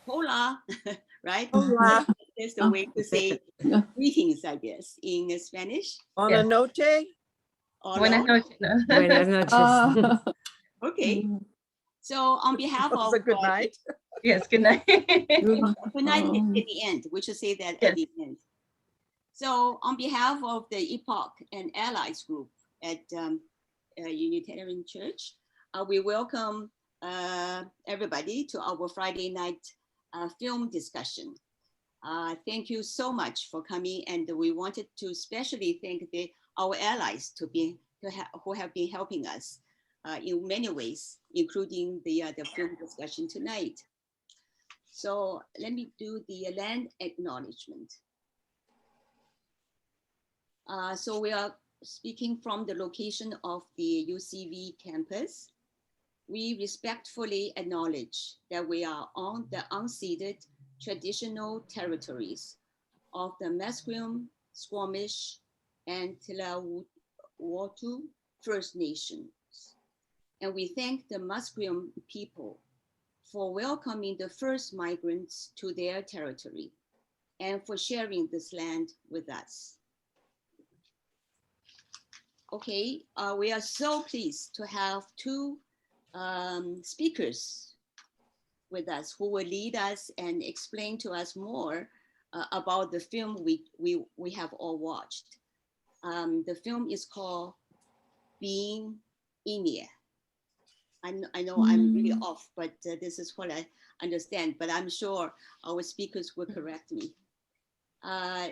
Hola, right? Hola. That's the way to say greetings, I guess, in Spanish. Buenas noches. Hola. Buenas noches. ¿no? Buenas noches. Okay. So on behalf That was of a good night. Yes, good night. good night at the end, we should say that at Yes. the end. So on behalf of the IBPOC and Allies group at Unitarian Church, we welcome everybody to our Friday night film discussion. Thank you so much for coming, and we wanted to especially thank our allies who have been helping us in many ways, including the film discussion tonight. So let me do the land acknowledgement. So we are speaking from the location of the UCV campus. We respectfully acknowledge that we are on the unceded traditional territories of the Musqueam, Squamish, and Tsleil-Waututh First Nations. And we thank the Musqueam people for welcoming the first migrants to their territory and for sharing this land with us. Okay, we are so pleased to have two speakers with us who will lead us and explain to us more about the film we have all watched. The film is called Being India. I know I'm really off, but this is what I understand, but I'm sure our speakers will correct me.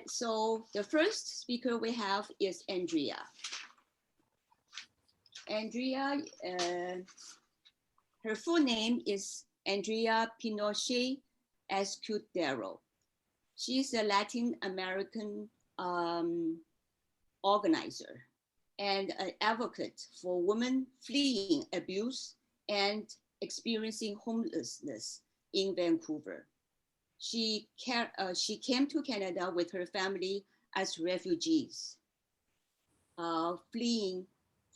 So the first speaker we have is Andrea. Andrea, her full name is Andrea Pinochet Escudero. She's a Latin American organizer and an advocate for women fleeing abuse and experiencing homelessness in Vancouver. She came to Canada with her family as refugees, fleeing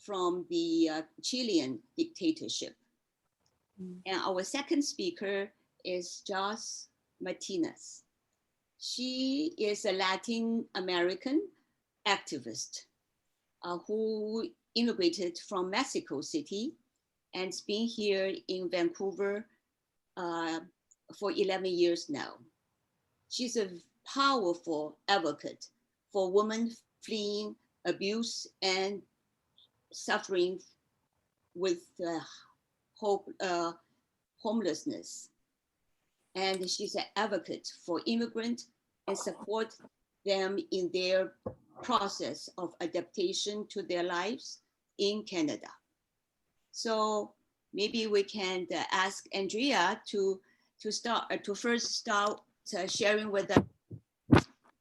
from the Chilean dictatorship. And our second speaker is Joss Martinez. She is a Latin American activist who immigrated from Mexico City and has been here in Vancouver for 11 years now. She's a powerful advocate for women fleeing abuse and suffering with homelessness. And she's an advocate for immigrants and support them in their process of adaptation to their lives in Canada. So maybe we can ask Andrea to first start sharing with us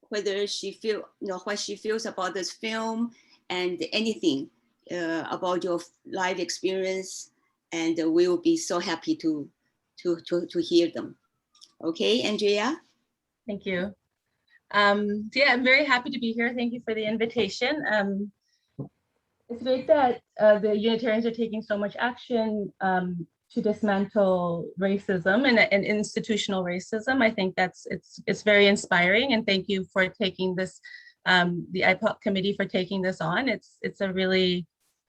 whether she what she feels about this film and anything about your life experience, and we will be so happy to hear them. Okay, Andrea? Thank you. Yeah, I'm very happy to be here. Thank you for the invitation. It's great that the Unitarians are taking so much action to dismantle racism and institutional racism. I think it's very inspiring, and thank you for taking this, the IBPOC committee for taking this on. It's a really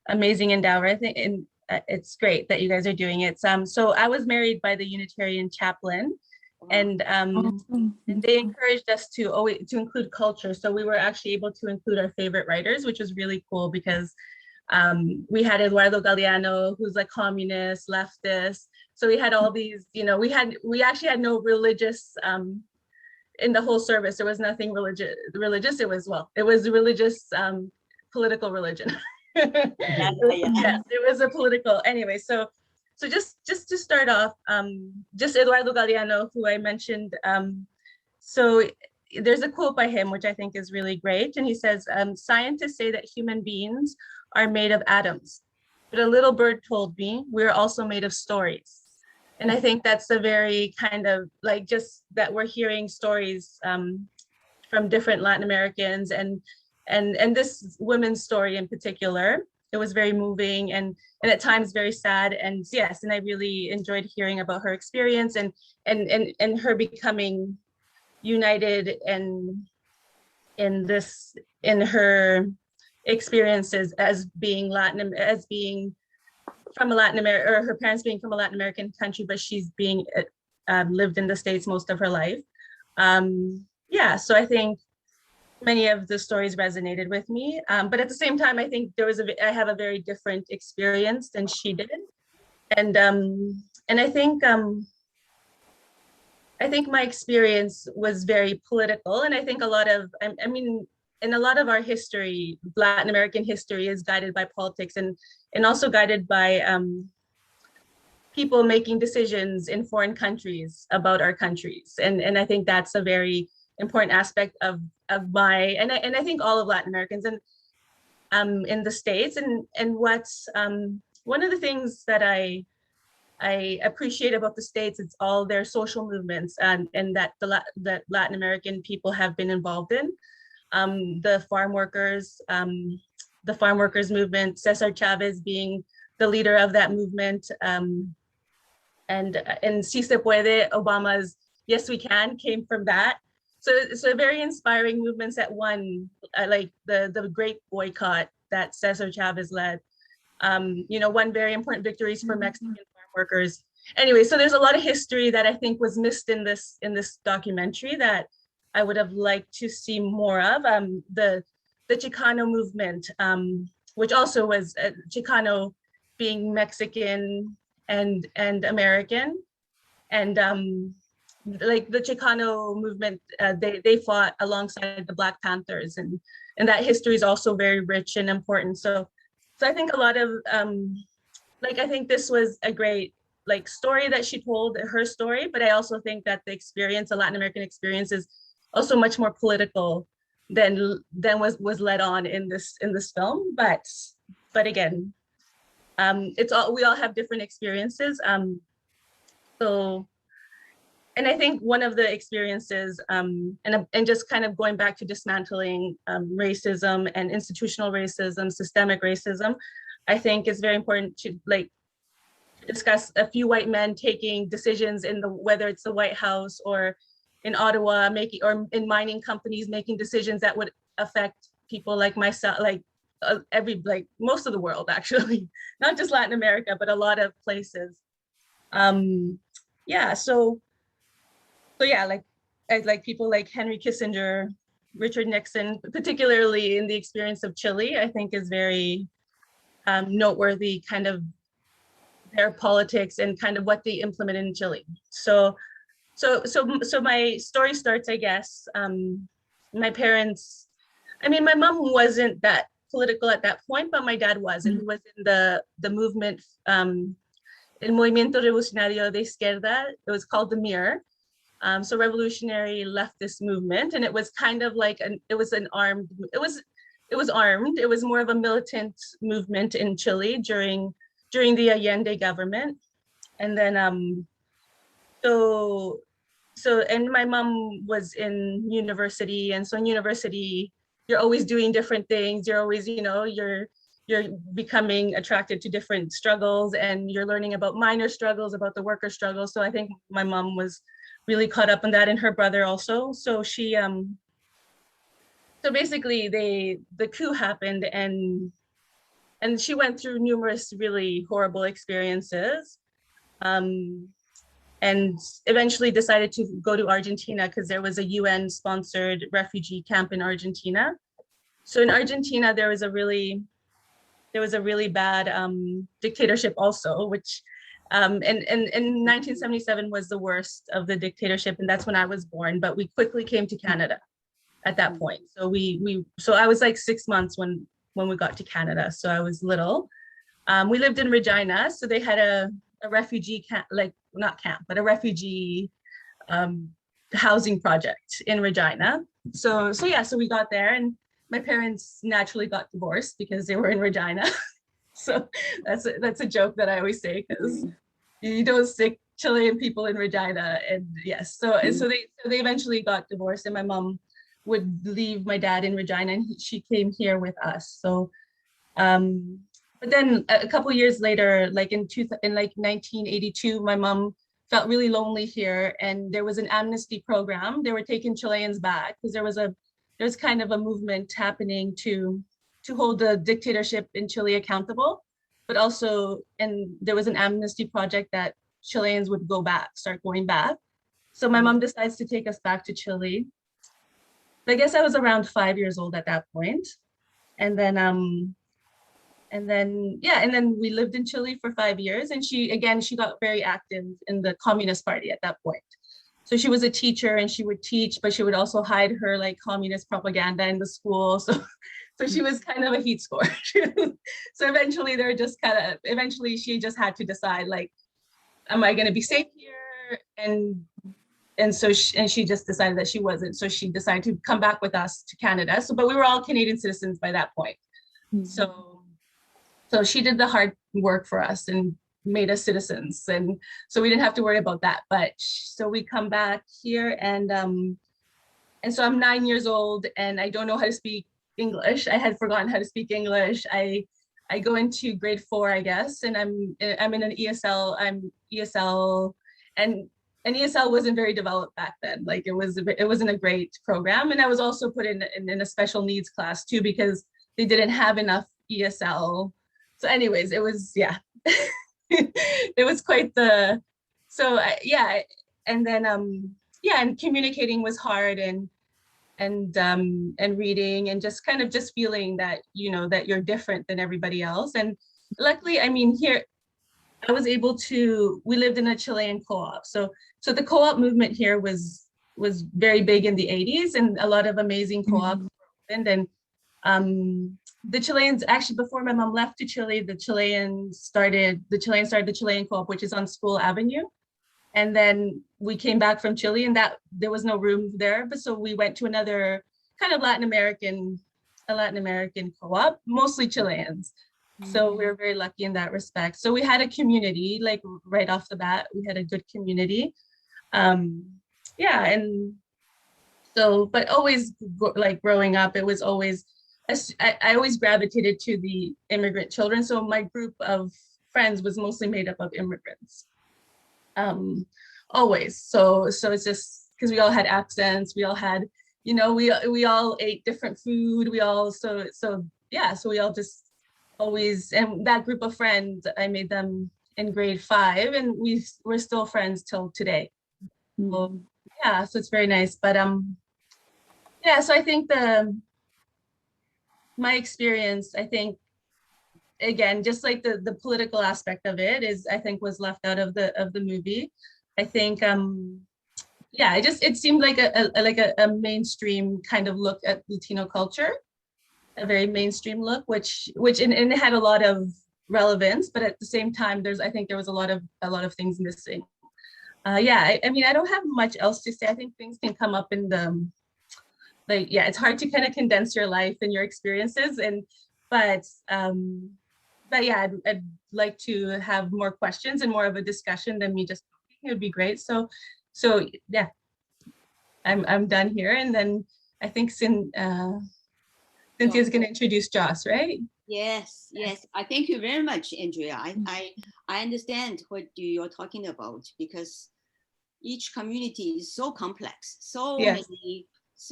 amazing endeavor, I think, and it's great that you guys are doing it. So I was married by the Unitarian chaplain, and they encouraged us to include culture. So we were actually able to include our favorite writers, which was really cool because we had Eduardo Galeano, who's like communist, leftist. So we had all these, we actually had no religious in the whole service. There was nothing religious. It was religious, political religion. Yes, it was a political, anyway. So just to start off, just Eduardo Galeano, who I mentioned. So there's a quote by him, which I think is really great. And he says, scientists say that human beings are made of atoms, but a little bird told me we're also made of stories. And I think that's a very kind of like just that we're hearing stories from different Latin Americans and this women's story in particular. it was very moving and at times very sad. And yes, and I really enjoyed hearing about her experience and her becoming united and in her experiences as being from a Latin America, or her parents being from a Latin American country, but she's being lived in the States most of her life. Yeah, so I think many of the stories resonated with me, but at the same time, I think I have a very different experience than she did, and I think my experience was very political, and I think I mean, in a lot of our history, Latin American history is guided by politics and also guided by people making decisions in foreign countries about our countries, and I think that's a very important aspect of my and I think all of Latin Americans and in the States, and what's one of the things that I appreciate about the States, it's all their social movements and that that Latin American people have been involved in. The farm workers movement, Cesar Chavez being the leader of that movement, and Si Se Puede, Obama's Yes We Can came from that. So very inspiring movements that won, like the great boycott that Cesar Chavez led. Won very important victories for Mexican farm workers. Anyway, so there's a lot of history that I think was missed in this documentary that I would have liked to see more of. The Chicano movement, which also was Chicano being Mexican and American, and like the Chicano movement, they fought alongside the Black Panthers, and that history is also very rich and important. So I think a lot of I think this was a great story that she told, her story, but I also think that the Latin American experience is also much more political than was led on in this film. But again, we all have different experiences. And I think one of the experiences, and just kind of going back to dismantling racism and institutional racism, systemic racism, I think is very important to discuss a few white men taking decisions whether it's the White House or in Ottawa, or in mining companies making decisions that would affect people like myself, most of the world actually, not just Latin America, but a lot of places. Yeah, so yeah, like people like Henry Kissinger, Richard Nixon, particularly in the experience of Chile, I think is very noteworthy, kind of their politics and kind of what they implemented in Chile. So my story starts, I guess. My parents, I mean, my mom wasn't that political at that point, but my dad was, and he was in the movement, El Movimiento Revolucionario de Izquierda. It was called the MIR. So revolutionary leftist movement, and it was kind of like it was armed. It was more of a militant movement in Chile during the Allende government, and then and my mom was in university, and so in university you're always doing different things. You're always you're becoming attracted to different struggles, and you're learning about minor struggles, about the worker struggles. So I think my mom was really caught up in that, and her brother also. So she so basically the coup happened, and she went through numerous really horrible experiences, and eventually decided to go to Argentina because there was a UN sponsored refugee camp in Argentina. So in Argentina there was a really bad dictatorship also, which and 1977 was the worst of the dictatorship, and that's when I was born. But we quickly came to Canada at that point. So so I was like 6 months when we got to Canada. So I was little. We lived in Regina, so they had a refugee camp, not camp, but a refugee housing project in Regina. So we got there, and my parents naturally got divorced because they were in Regina. So that's a joke that I always say, because you don't stick Chilean people in Regina. And yes, so they eventually got divorced, and my mom would leave my dad in Regina, and she came here with us. So But then a couple years later, like in like 1982, my mom felt really lonely here, and there was an amnesty program. They were taking Chileans back because there's kind of a movement happening to hold the dictatorship in Chile accountable, but also, and there was an amnesty project that Chileans would start going back. So my mom decides to take us back to Chile. I guess I was around 5 years old at that point. And then we lived in Chile for 5 years, and she got very active in the Communist Party at that point. So she was a teacher and she would teach, but she would also hide her like communist propaganda in the school. So she was kind of a heat score. So eventually she just had to decide, like, am I going to be safe here? And so she just decided that she wasn't. So she decided to come back with us to Canada. But we were all Canadian citizens by that point. So she did the hard work for us and made us citizens, and so we didn't have to worry about that. But so we come back here, and so I'm 9 years old, and I don't know how to speak English. I had forgotten how to speak English. I go into grade 4, I guess, and I'm in an ESL. I'm ESL, and ESL wasn't very developed back then. Like it wasn't a great program, and I was also put in a special needs class too because they didn't have enough ESL. So anyways, it was, yeah. It was quite the, so yeah. And then and communicating was hard, and reading, and just kind of just feeling that, you know, that you're different than everybody else. And luckily, I mean, here I was able to, we lived in a Chilean co-op. So the co-op movement here was very big in the 80s, and a lot of amazing co-ops opened. And the Chileans, actually, before my mom left to Chile, the Chileans started the Chilean co-op, which is on School Avenue. And then we came back from Chile, and that there was no room there. But so we went to another kind of Latin American co-op, mostly Chileans. So we were very lucky in that respect. So we had a community, like right off the bat, we had a good community. Yeah, and so, but always like growing up, it was always, I always gravitated to the immigrant children. So my group of friends was mostly made up of immigrants. Always. So it's just because we all had accents, we all had, you know, we all ate different food. We all, so we all just always, and that group of friends, I made them in grade 5, and we're still friends till today. So, yeah, so it's very nice. But yeah, so I think my experience, I think, again, just like the political aspect of it is, I think, was left out of the movie. I think yeah, it seemed like a mainstream kind of look at Latino culture, a very mainstream look, which and it had a lot of relevance, but at the same time, I think there was a lot of things missing. Yeah, I mean, I don't have much else to say. I think things can come up in the, like, yeah, it's hard to kind of condense your life and your experiences, but yeah, I'd like to have more questions and more of a discussion than me just talking. It would be great. So yeah, I'm done here, and then I think Cynthia's going to introduce Joss, right? Yes. I thank you very much, Andrea. I understand what you're talking about, because each community is so complex, so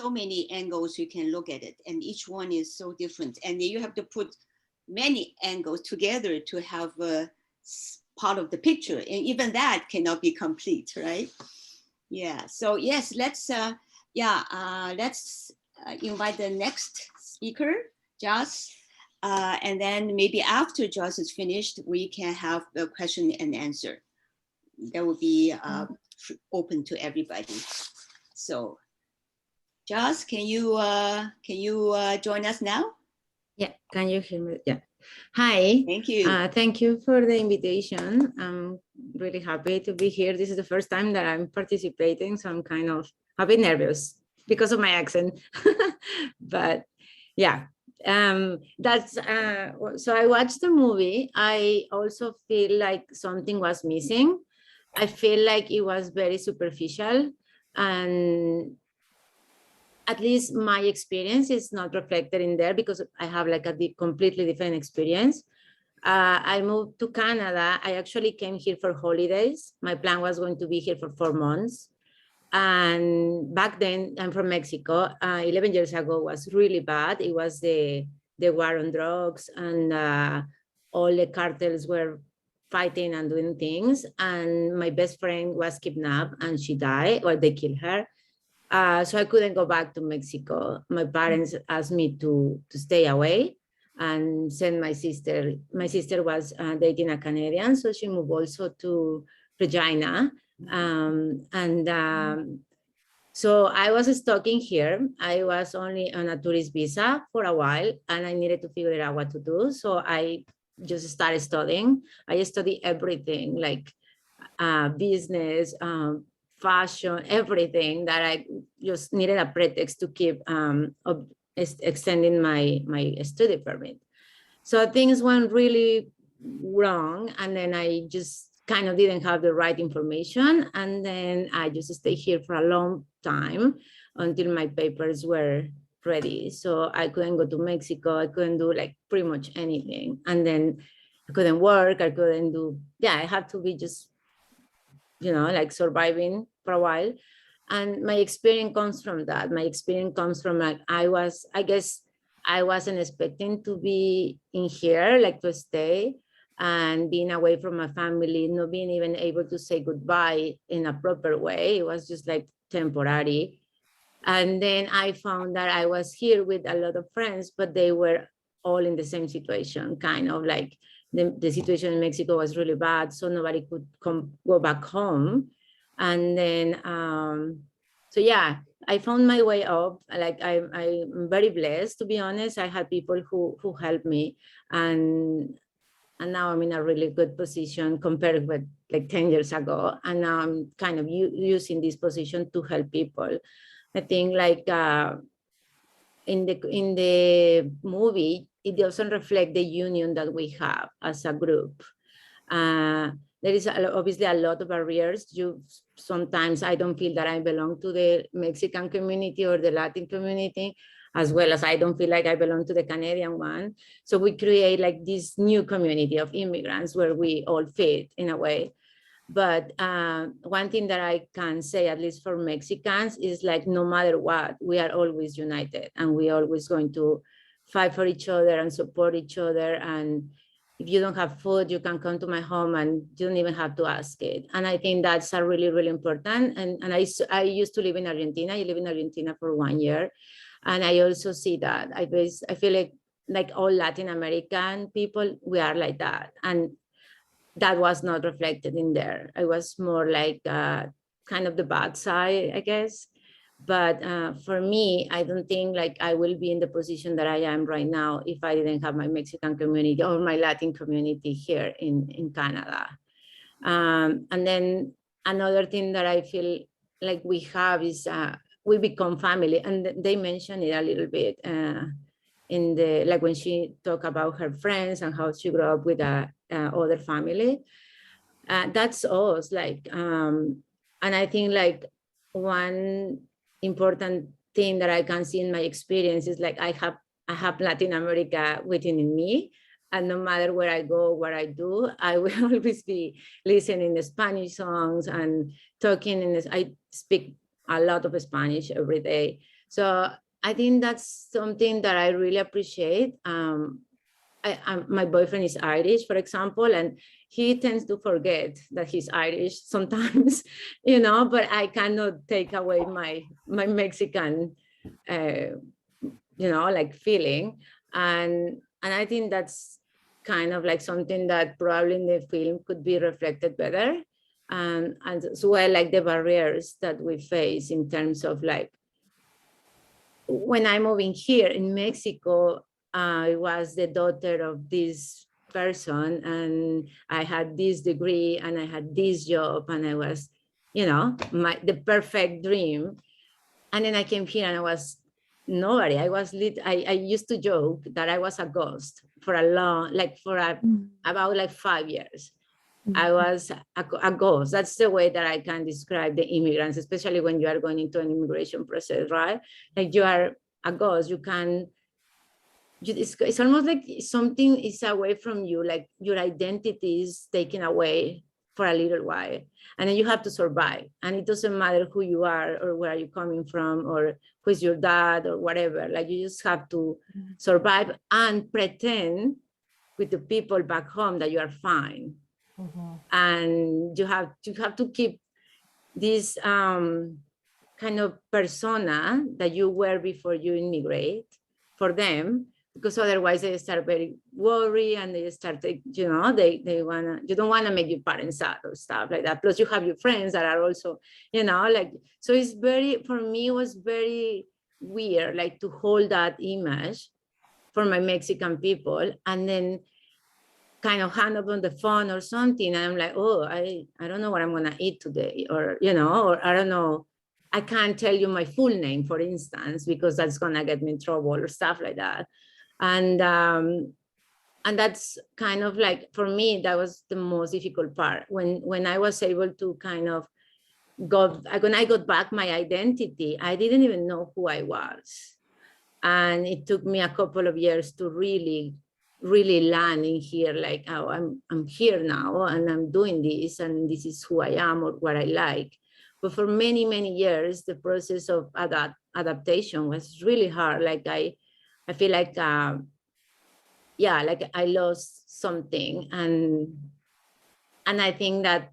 many angles you can look at it, and each one is so different, and you have to put many angles together to have a part of the picture, and even that cannot be complete, right? Yeah. So yes, let's invite the next speaker, Joss, and then maybe after Joss is finished, we can have the question and answer. That will be open to everybody. So, Joss, can you join us now? Yeah, can you hear me? Yeah. Hi. Thank you. Thank you for the invitation. I'm really happy to be here. This is the first time that I'm participating, so I'm kind of a bit nervous because of my accent. But yeah, that's so I watched the movie. I also feel like something was missing. I feel like it was very superficial, and at least my experience is not reflected in there because I have like a completely different experience. I moved to Canada. I actually came here for holidays. My plan was going to be here for 4 months. And back then, I'm from Mexico. 11 years ago was really bad. It was the war on drugs, and all the cartels were fighting and doing things. And my best friend was kidnapped and she died, or they killed her. So I couldn't go back to Mexico. My parents asked me to stay away and send my sister. My sister was dating a Canadian, so she moved also to Regina. So I was stuck in here. I was only on a tourist visa for a while, and I needed to figure out what to do. So I just started studying. I studied everything, like business, fashion, everything that I just needed a pretext to keep extending my study permit. So things went really wrong, and then I just kind of didn't have the right information, and then I just stayed here for a long time until my papers were ready. So I couldn't go to Mexico. I couldn't do like pretty much anything, and then I couldn't work. I couldn't do, I had to be just, like surviving for a while. And my experience comes from that. My experience comes from like, I guess I wasn't expecting to be in here, like to stay and being away from my family, not being even able to say goodbye in a proper way. It was just like temporary. And then I found that I was here with a lot of friends, but they were all in the same situation, kind of like the situation in Mexico was really bad, so nobody could go back home. And then, so yeah, I found my way up. Like I'm very blessed, to be honest. I had people who helped me, and now I'm in a really good position compared with like 10 years ago. And now I'm kind of using this position to help people. I think like in the movie, it doesn't reflect the union that we have as a group. There is obviously a lot of barriers. Sometimes I don't feel that I belong to the Mexican community or the Latin community, as well as I don't feel like I belong to the Canadian one. So we create like this new community of immigrants where we all fit in a way. But one thing that I can say, at least for Mexicans, is like no matter what, we are always united, and we are always going to fight for each other and support each other. And if you don't have food, you can come to my home and you don't even have to ask it. And I think that's a really, really important. And I used to live in Argentina. I live in Argentina for 1 year. And I also see that. I feel like all Latin American people, we are like that. And that was not reflected in there. I was more like kind of the bad side, I guess. But for me, I don't think like I will be in the position that I am right now if I didn't have my Mexican community or my Latin community here in Canada. And then another thing that I feel like we have is we become family. And they mentioned it a little bit in the, like when she talked about her friends and how she grew up with other family. That's us, like, and I think like one important thing that I can see in my experience is like I have Latin America within me, and no matter where I go, what I do, I will always be listening to Spanish songs and talking in this. I speak a lot of Spanish every day, so I think that's something that I really appreciate. My boyfriend is Irish, for example, and he tends to forget that he's Irish sometimes, but I cannot take away my Mexican, like feeling. And I think that's kind of like something that probably in the film could be reflected better. And as well, like the barriers that we face in terms of like, when I'm moving here in Mexico, I was the daughter of this person, and I had this degree and I had this job, and I was, the perfect dream. And then I came here and I was nobody. I used to joke that I was a ghost for about like 5 years. I was a ghost. That's the way that I can describe the immigrants, especially when you are going into an immigration process, right? Like you are a ghost. You can it's almost like something is away from you, like your identity is taken away for a little while, and then you have to survive. And it doesn't matter who you are or where are you coming from or who's your dad or whatever. Like you just have to survive and pretend with the people back home that you are fine. And you have to keep this kind of persona that you were before you immigrate for them, because otherwise they start very worried and they start, you know, they wanna, you don't wanna make your parents sad or stuff like that. Plus you have your friends that are also, you know, like, so it's very, for me, it was very weird, like to hold that image for my Mexican people and then kind of hang up on the phone or something. And I'm like, oh, I don't know what I'm gonna eat today, or, you know, or I don't know, I can't tell you my full name, for instance, because that's gonna get me in trouble or stuff like that. And that's kind of like, for me, that was the most difficult part. When I was able to kind of when I got back my identity, I didn't even know who I was. And it took me a couple of years to really land in here, like, oh, I'm here now and I'm doing this and this is who I am or what I like. But for many, many years, the process of adaptation was really hard. Like I feel like, yeah, like I lost something. And I think that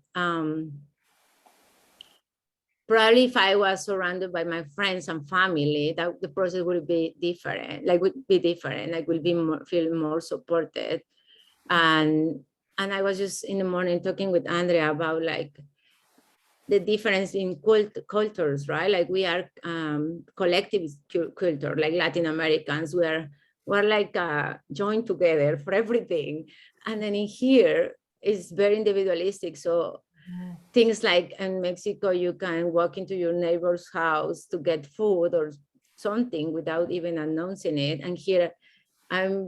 probably if I was surrounded by my friends and family, that the process would be different, like would be more, feel more supported. And I was just in the morning talking with Andrea about like the difference in cultures, right? Like we are collective culture, like Latin Americans, we're like joined together for everything. And then in here, it's very individualistic. So things like in Mexico, you can walk into your neighbor's house to get food or something without even announcing it. And here I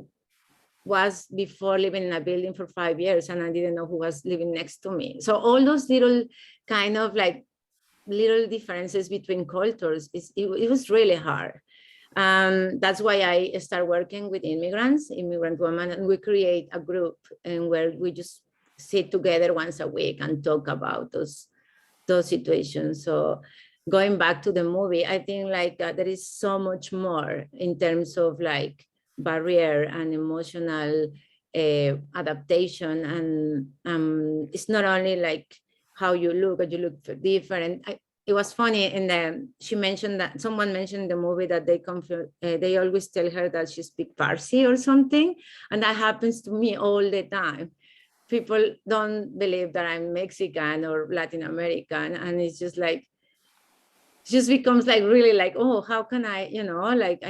was before living in a building for 5 years and I didn't know who was living next to me. So all those little kind of like little differences between cultures, it was really hard. That's why I started working with immigrant women, and we create a group and where we just sit together once a week and talk about those situations. So going back to the movie, I think like there is so much more in terms of like barrier and emotional adaptation. And it's not only like how you look, but you look different. It was funny she mentioned that someone mentioned in the movie that they always tell her that she speaks Farsi or something. And that happens to me all the time. People don't believe that I'm Mexican or Latin American. And it's just like, it just becomes like really like, oh, how can I, you know, like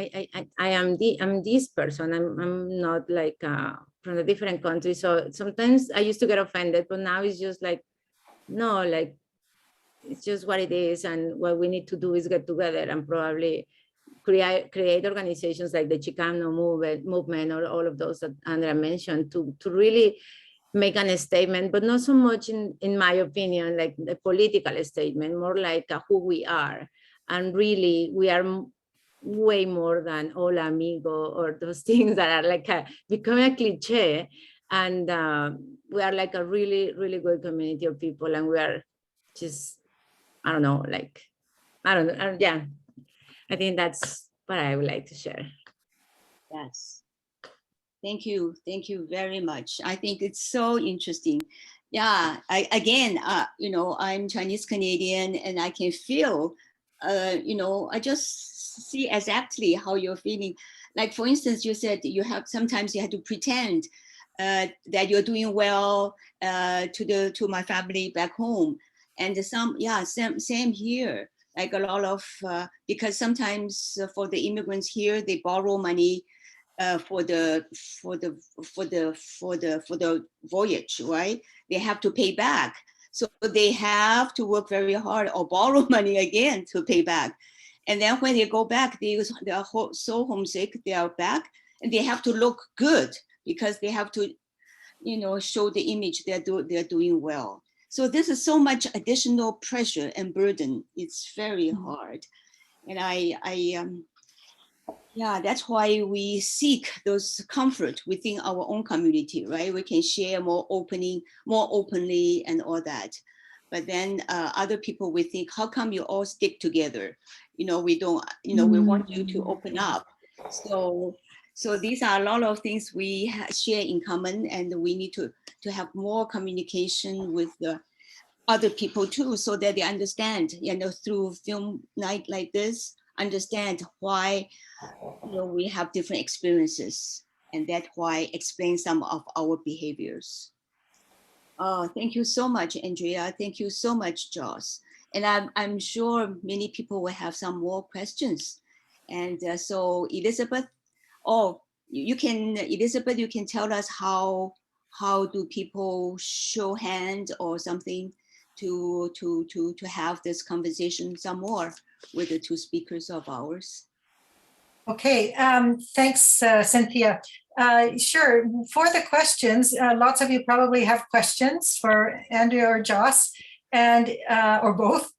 I'm this person. I'm not like from a different country. So sometimes I used to get offended, but now it's just like, no, like, it's just what it is. And what we need to do is get together and probably create organizations like the Chicano movement or all of those that Andrea mentioned to really make a statement, but not so much in my opinion, like the political statement, more like who we are. And really, we are way more than hola amigo or those things that are like becoming a cliche. And we are like a really, really good community of people. And we are just, I don't know, like, I don't know. Yeah, I think that's what I would like to share. Yes. Thank you. Thank you very much. I think it's so interesting. Yeah, again, you know, I'm Chinese Canadian and I can feel, you know, I just see exactly how you're feeling. Like, for instance, you said sometimes you have to pretend that you're doing well to my family back home. And same here. Like a lot of, because sometimes for the immigrants here, they borrow money for the voyage, right? They have to pay back. So they have to work very hard or borrow money again to pay back. And then when they go back, they are so homesick, they are back and they have to look good because they have to, you know, show the image they're doing well. So this is so much additional pressure and burden. It's very hard. And Yeah, that's why we seek those comfort within our own community, right? We can share more openly and all that. But then other people will think, how come you all stick together? We don't, we want you to open up. So these are a lot of things we share in common, and we need to have more communication with the other people too, so that they understand, through film night like this, understand why we have different experiences, and that's why explain some of our behaviors. Oh, thank you so much, Andrea. Thank you so much, Joss. And I'm sure many people will have some more questions. And so Elizabeth, you can, Elizabeth, you can tell us how do people show hands or something to have this conversation some more with the two speakers of ours. Okay, thanks, Cynthia. Sure, for the questions, lots of you probably have questions for Andrea or Joss, and or both.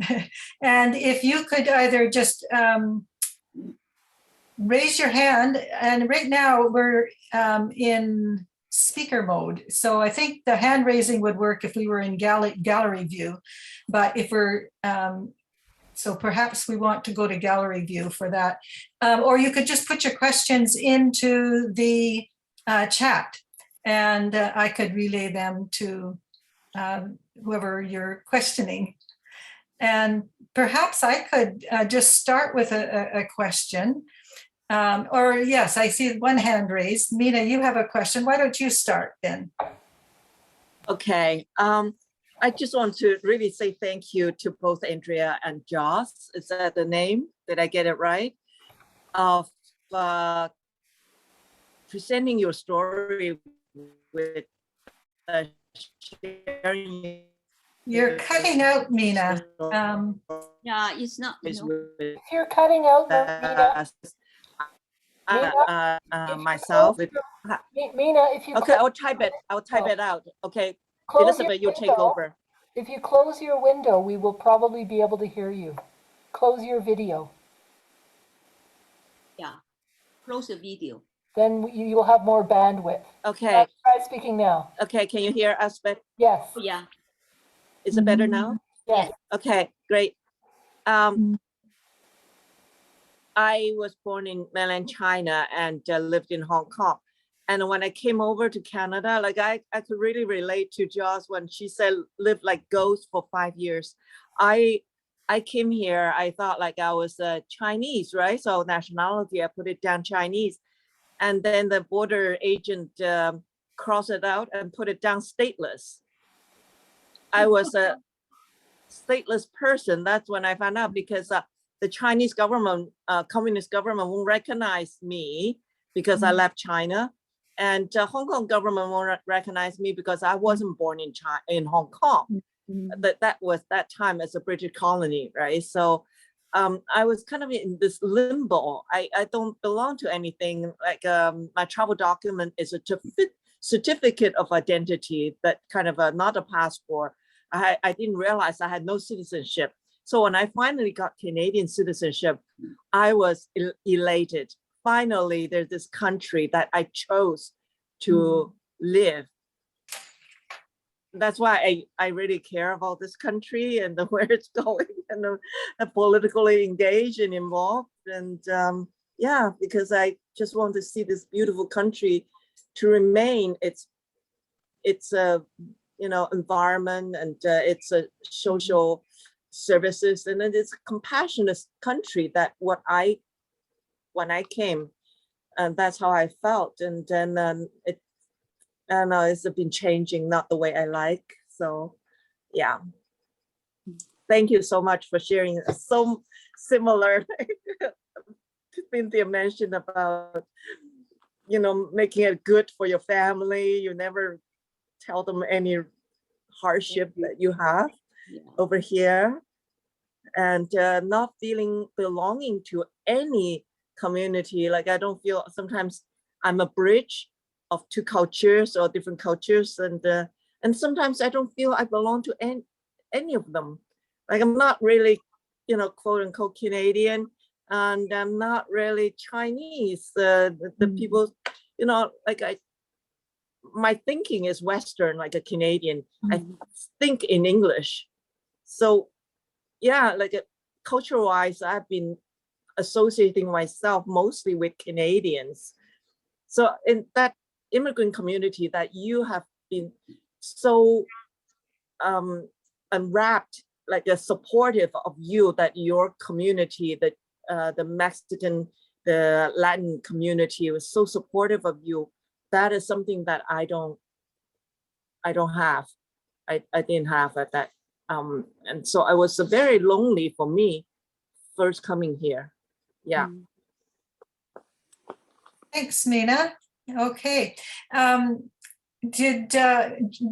And if you could either just raise your hand, and right now we're in speaker mode. So I think the hand raising would work if we were in gallery view, but if we're, so perhaps we want to go to gallery view for that. Or you could just put your questions into the chat, and I could relay them to whoever you're questioning. And perhaps I could just start with a question. Or yes, I see one hand raised. Meena, you have a question. Why don't you start then? Okay. I just want to really say thank you to both Andrea and Joss. Is that the name? Did I get it right? Of presenting your story with sharing. You're cutting out, Meena. Yeah, it's not. If you're cutting out, Meena, myself. Meena, if you Okay, I'll type it. I'll type it out. Okay, Elizabeth, you take over. If you close your window, we will probably be able to hear you. Close your video. Yeah, close the video. Then you will have more bandwidth. Okay. Try speaking now. Okay, can you hear us? Yes. Yeah. Is it better now? Yes. Okay, great. I was born in mainland China and lived in Hong Kong. And when I came over to Canada, like I could really relate to Joss when she said live like ghosts for 5 years. I came here, I thought like I was Chinese, right? So nationality, I put it down Chinese. And then the border agent crossed it out and put it down stateless. I was a stateless person. That's when I found out, because the Chinese government, communist government won't recognize me because I left China. And Hong Kong government won't recognize me because I wasn't born in China, in Hong Kong. That was that time as a British colony, right? So I was kind of in this limbo. I don't belong to anything. Like my travel document is a certificate of identity, that kind of not a passport. I didn't realize I had no citizenship. So when I finally got Canadian citizenship, I was elated. Finally, there's this country that I chose to live. That's why I really care about this country and where it's going, and politically engaged and involved. And yeah, because I just want to see this beautiful country to remain its environment, and its social services, and then it's a compassionate country. That when I came, and that's how I felt. And then it's been changing, not the way I like. So yeah, thank you so much for sharing. So similar. Cynthia mentioned about making it good for your family. You never tell them any hardship that you have over here, and not feeling belonging to any community. Like I don't feel, sometimes I'm a bridge of two cultures or different cultures, and sometimes I don't feel I belong to any of them. Like I'm not really, quote unquote Canadian, and I'm not really Chinese. The people, you know, like my thinking is Western, like a Canadian. I think in English. So yeah, like culture-wise, I've been associating myself mostly with Canadians. So in that immigrant community that you have been so unwrapped, like supportive of you, that your community, that the Mexican, the Latin community was so supportive of you. That is something that I don't have. I didn't have at that. And so it was very lonely for me first coming here. Yeah. Thanks, Meena. Okay. Did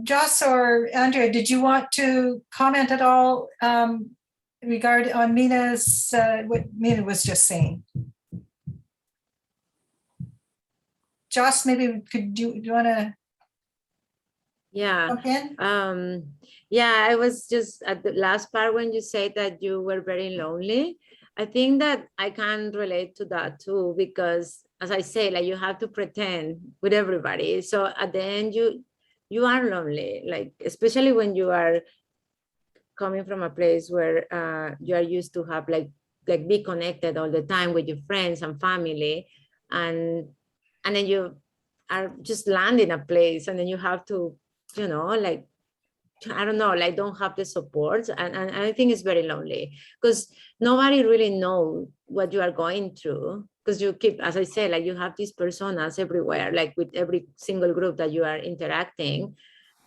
Joss or Andrea, did you want to comment at all regarding on Meena's, what Meena was just saying? Joss, maybe do you want to Yeah. jump in? Yeah, I was just at the last part when you said that you were very lonely. I think that I can relate to that too, because as I say, like you have to pretend with everybody. So at the end, you are lonely, like especially when you are coming from a place where you are used to have like be connected all the time with your friends and family, and then you are just land in a place, and then you have to, you know, like I don't know, like don't have the support, and I think it's very lonely because nobody really know what you are going through, because you keep, as I said, like you have these personas everywhere, like with every single group that you are interacting,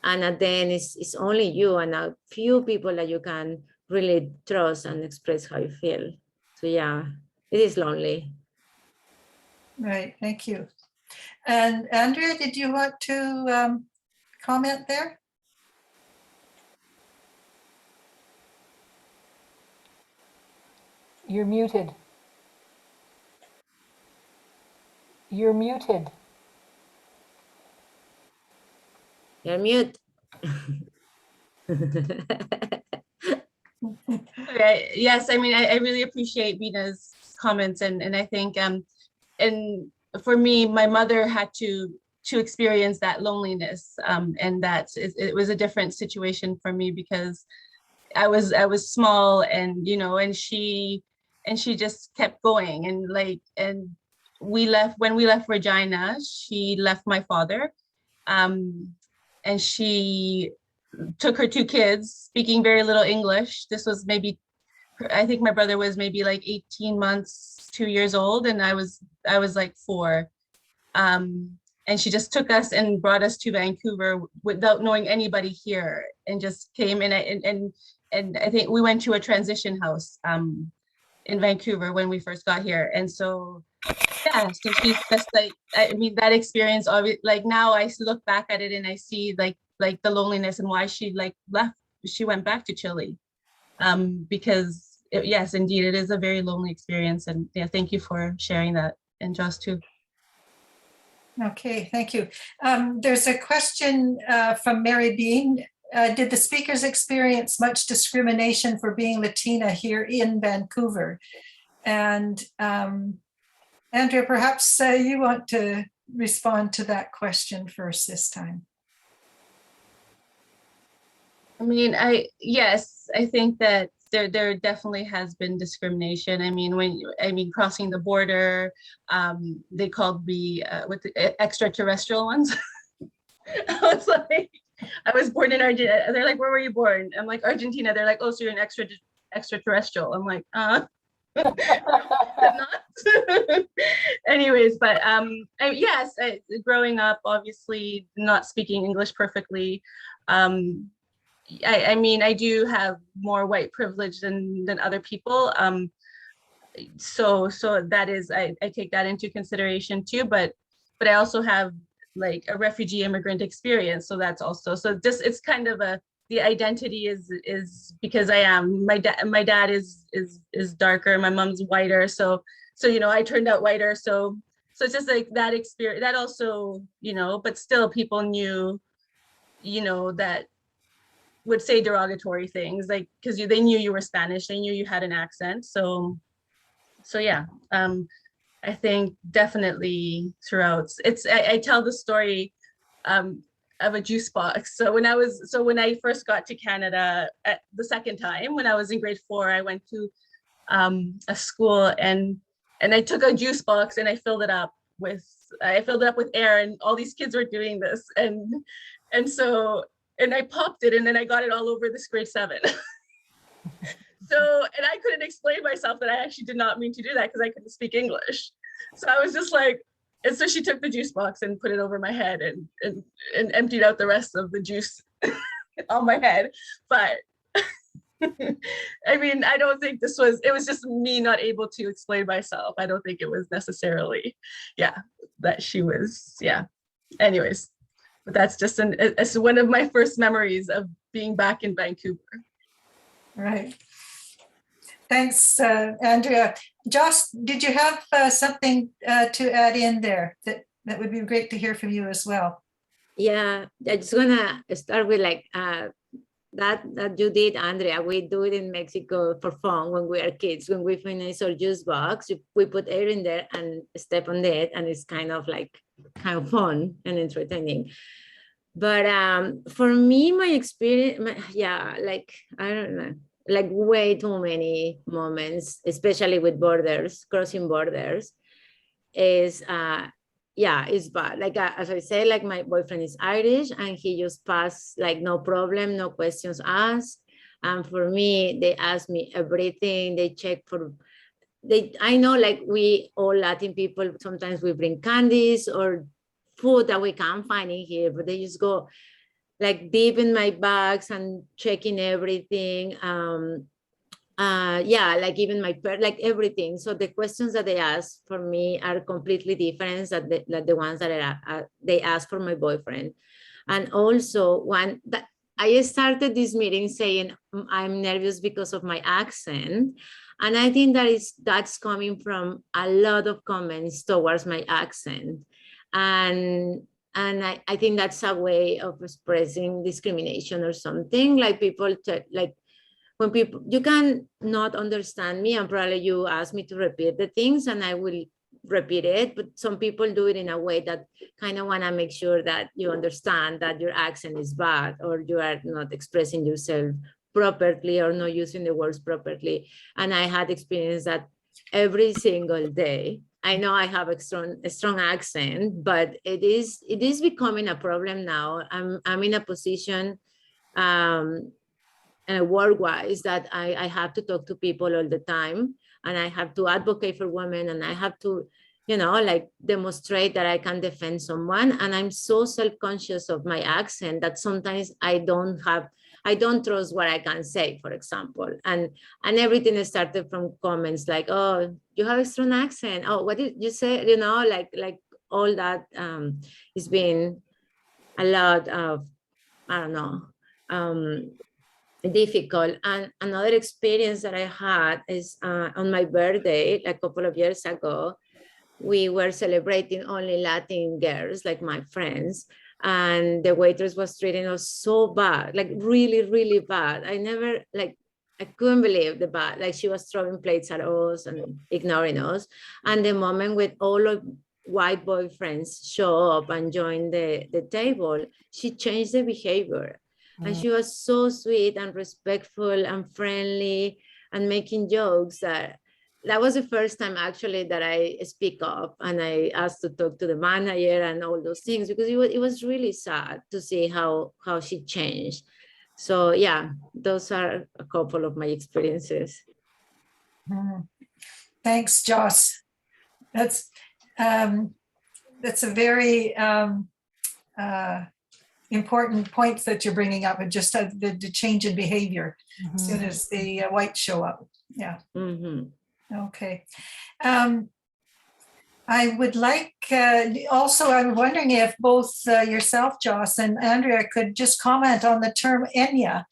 and then it's only you and a few people that you can really trust and express how you feel. So yeah, it is lonely. Right, thank you. And Andrea, did you want to comment there? You're muted. You're muted. You're mute. Okay, yes, I mean, I really appreciate Meena's comments, and I think and for me, my mother had to experience that loneliness, and that it was a different situation for me because I was small, and you know, and she just kept going, and like, and when we left Regina, she left my father, and she took her two kids, speaking very little English. This was maybe, I think my brother was maybe like 18 months, 2 years old, and I was like 4. And she just took us and brought us to Vancouver without knowing anybody here, and just came in, and I think we went to a transition house in Vancouver when we first got here. And so yeah, so she's just like, I mean, that experience of it, like now I look back at it and I see like the loneliness and why she like left, she went back to Chile. Because yes, indeed, it is a very lonely experience. And yeah, thank you for sharing that, and Joss too. Okay, thank you. There's a question from Mary Bean. Did the speakers experience much discrimination for being Latina here in Vancouver? And Andrea, perhaps you want to respond to that question first this time. I mean, yes, I think that there definitely has been discrimination. I mean, crossing the border, they called me with the extraterrestrial ones. I was like, I was born in Argentina. They're like, where were you born? I'm like, Argentina. They're like, oh, so you're an extraterrestrial. I'm like, not. Anyways, but yes, growing up, obviously not speaking English perfectly. I mean, I do have more white privilege than other people. So that is, I take that into consideration too, but I also have like a refugee immigrant experience. So that's also, so just, it's kind of the identity is because I am, my dad is darker, my mom's whiter. So, you know, I turned out whiter. So it's just like that experience, that also, you know, but still people knew, you know, that would say derogatory things, like, because they knew you were Spanish, they knew you had an accent. So So yeah, I think definitely throughout. I tell the story of a juice box. So when I first got to Canada the second time, when I was in grade 4, I went to a school and I took a juice box and I filled it up with air, and all these kids were doing this, and I popped it, and then I got it all over this grade 7. So, and I couldn't explain myself that I actually did not mean to do that because I couldn't speak English. So I was just like, and so she took the juice box and put it over my head and emptied out the rest of the juice on my head. But I mean, I don't think it was just me not able to explain myself. I don't think it was necessarily, that she was, Anyways, but that's just it's one of my first memories of being back in Vancouver. Right. Thanks, Andrea. Joss, did you have something to add in there? That would be great to hear from you as well. Yeah, I just wanna start with like that you did, Andrea. We do it in Mexico for fun when we are kids. When we finish our juice box, we put air in there and step on it, and it's kind of fun and entertaining. But for me, my experience, I don't know, like way too many moments, especially with crossing borders, is it's bad. Like as I say, like my boyfriend is Irish and he just passed like no problem, no questions asked. And for me, they ask me everything. They check I know like we all Latin people, sometimes we bring candies or food that we can't find in here, but they just go like deep in my bags and checking everything. Like even like everything. So the questions that they ask for me are completely different than the ones that they ask for my boyfriend. And also I started this meeting saying I'm nervous because of my accent. And I think that's coming from a lot of comments towards my accent. And I think that's a way of expressing discrimination or something. Like people when you can not understand me, and probably you ask me to repeat the things and I will repeat it, but some people do it in a way that kind of want to make sure that you understand that your accent is bad or you are not expressing yourself properly or not using the words properly. And I had experienced that every single day. I know I have a strong accent, but it is becoming a problem now. I'm in a position work-wise that I have to talk to people all the time, and I have to advocate for women, and I have to, like demonstrate that I can defend someone. And I'm so self-conscious of my accent that sometimes I don't trust what I can say, for example. And everything started from comments like, oh, you have a strong accent. Oh, what did you say? Like all that has been a lot of, I don't know, difficult. And another experience that I had is on my birthday, a couple of years ago, we were celebrating only Latin girls, like my friends, and the waitress was treating us so bad, like really, really bad. I couldn't believe the bad, like she was throwing plates at us and ignoring us. And the moment with all of white boyfriends show up and join the table, she changed the behavior. And she was so sweet and respectful and friendly and making jokes. That was the first time actually that I speak up and I asked to talk to the manager and all those things, because it was really sad to see how she changed. So yeah, those are a couple of my experiences. Thanks, Joss. That's a very important points that you're bringing up, and just the change in behavior as soon as the whites show up. Yeah. Okay. I would like also, I'm wondering if both yourself, Joss, and Andrea could just comment on the term Enya.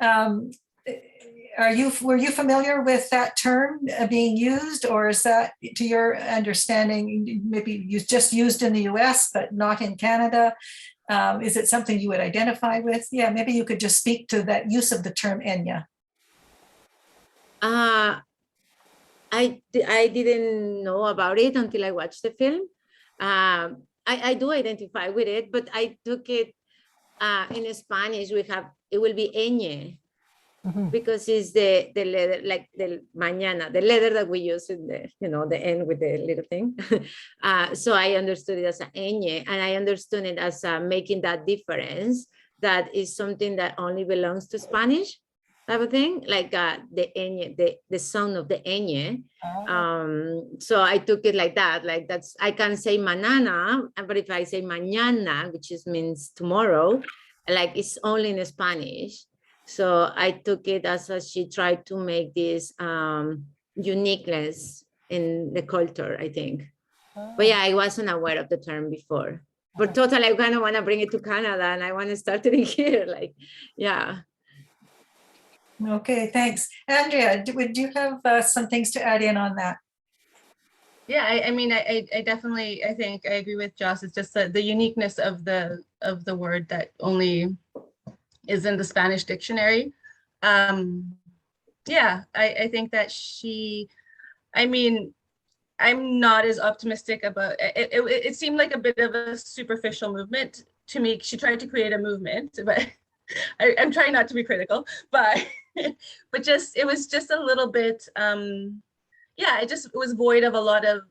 Were you familiar with that term being used, or is that, to your understanding, maybe just used in the US but not in Canada? Is it something you would identify with? Yeah, maybe you could just speak to that use of the term Enya. I didn't know about it until I watched the film. I do identify with it, but I took it in Spanish. It will be ñ, because it's the letter, like the mañana, the letter that we use in the, the N with the little thing. So I understood it as a ñ, and I understood it as making that difference. That is something that only belongs to Spanish, type of thing, like the ñ, the sound of the ñ. So I took it like that, like that's, I can say manana, but if I say mañana, which means tomorrow, like it's only in Spanish. So I took it as she tried to make this uniqueness in the culture, I think. But yeah, I wasn't aware of the term before. But totally, I kind of want to bring it to Canada, and I want to start it here. Like, yeah. Okay, thanks. Andrea, would you have some things to add in on that? Yeah, I mean, I definitely, I think I agree with Joss. It's just the uniqueness of the word that only is in the Spanish dictionary. Yeah, I think that I mean, I'm not as optimistic about it. It seemed like a bit of a superficial movement to me. She tried to create a movement, but I'm trying not to be critical, but it was just a little bit, yeah, it was void of a lot of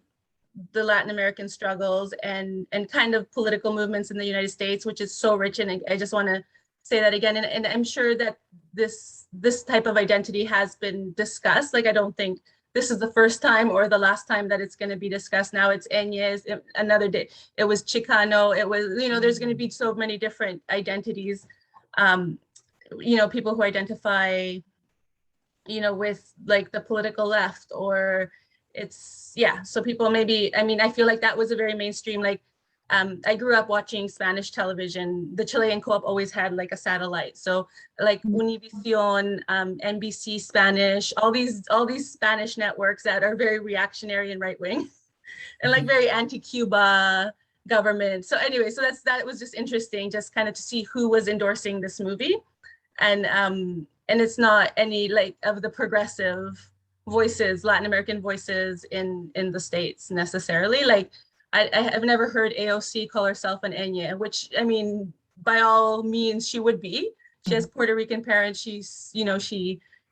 the Latin American struggles and kind of political movements in the United States, which is so rich. And I just want to say that again. And I'm sure that this type of identity has been discussed. Like, I don't think this is the first time or the last time that it's going to be discussed. Now it's Eñez, another day it was Chicano, it was, there's going to be so many different identities. People who identify, with like the political left, or it's, yeah. So people maybe, I mean, I feel like that was a very mainstream, like, I grew up watching Spanish television. The Chilean co-op always had like a satellite. So like Univision, NBC Spanish, all these Spanish networks that are very reactionary and right-wing and like very anti-Cuba government. So anyway, so that was just interesting, just kind of to see who was endorsing this movie. And it's not any like of the progressive voices, Latin American voices in the States necessarily. Like, I have never heard AOC call herself an Enya, which, I mean, by all means, she would be. She has Puerto Rican parents. She's,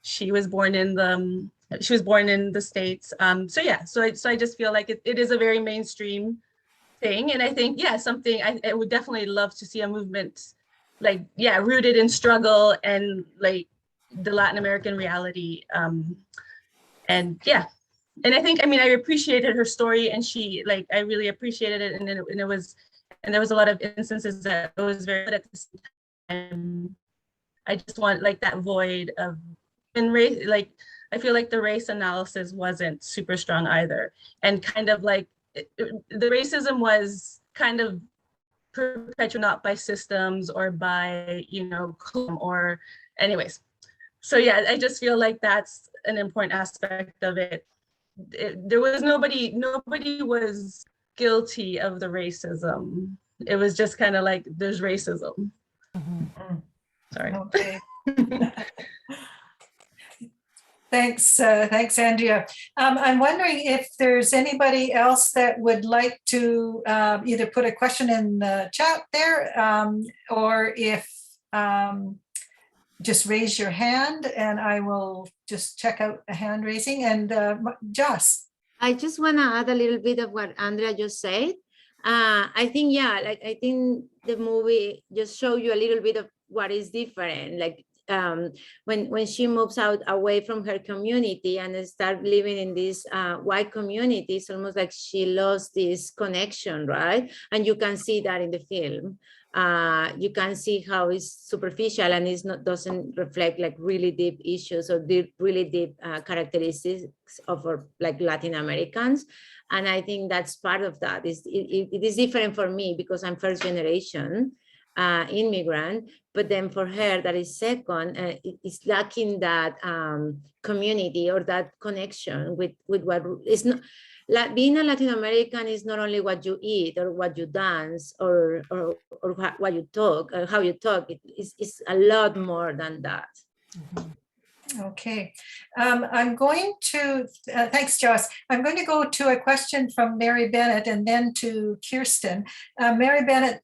she was born in the States. So yeah, so I just feel like it is a very mainstream thing. And I think, yeah, something I would definitely love to see a movement, like, yeah, rooted in struggle and like the Latin American reality. And yeah. And I think, I mean, I appreciated her story, and she, like, I really appreciated it. And there was a lot of instances that it was very good. At the same time, I just want like that void of, and race, like, I feel like the race analysis wasn't super strong either. And kind of like the racism was kind of perpetuated not by systems or by, or anyways. So yeah, I just feel like that's an important aspect of it. There was nobody was guilty of the racism. It was just kind of like, there's racism. Sorry. Okay. Thanks, Andrea. I'm wondering if there's anybody else that would like to either put a question in the chat there, or if just raise your hand and I will just check out the hand raising. And Joss. I just want to add a little bit of what Andrea just said. I think, yeah, like, I think the movie just show you a little bit of what is different. Like, when she moves out away from her community and start living in this white community, it's almost like she lost this connection, right? And you can see that in the film. You can see how it's superficial and doesn't reflect like really deep issues or really deep characteristics of like Latin Americans. And I think that's part of that. It is different for me because I'm first generation immigrant, but then for her that is second, it's lacking that community or that connection with what is not. Being a Latin American is not only what you eat or what you dance or what you talk or how you talk. It's a lot more than that. Okay, I'm going to, thanks, Joss. I'm going to go to a question from Mary Bennett and then to Kirsten. Mary Bennett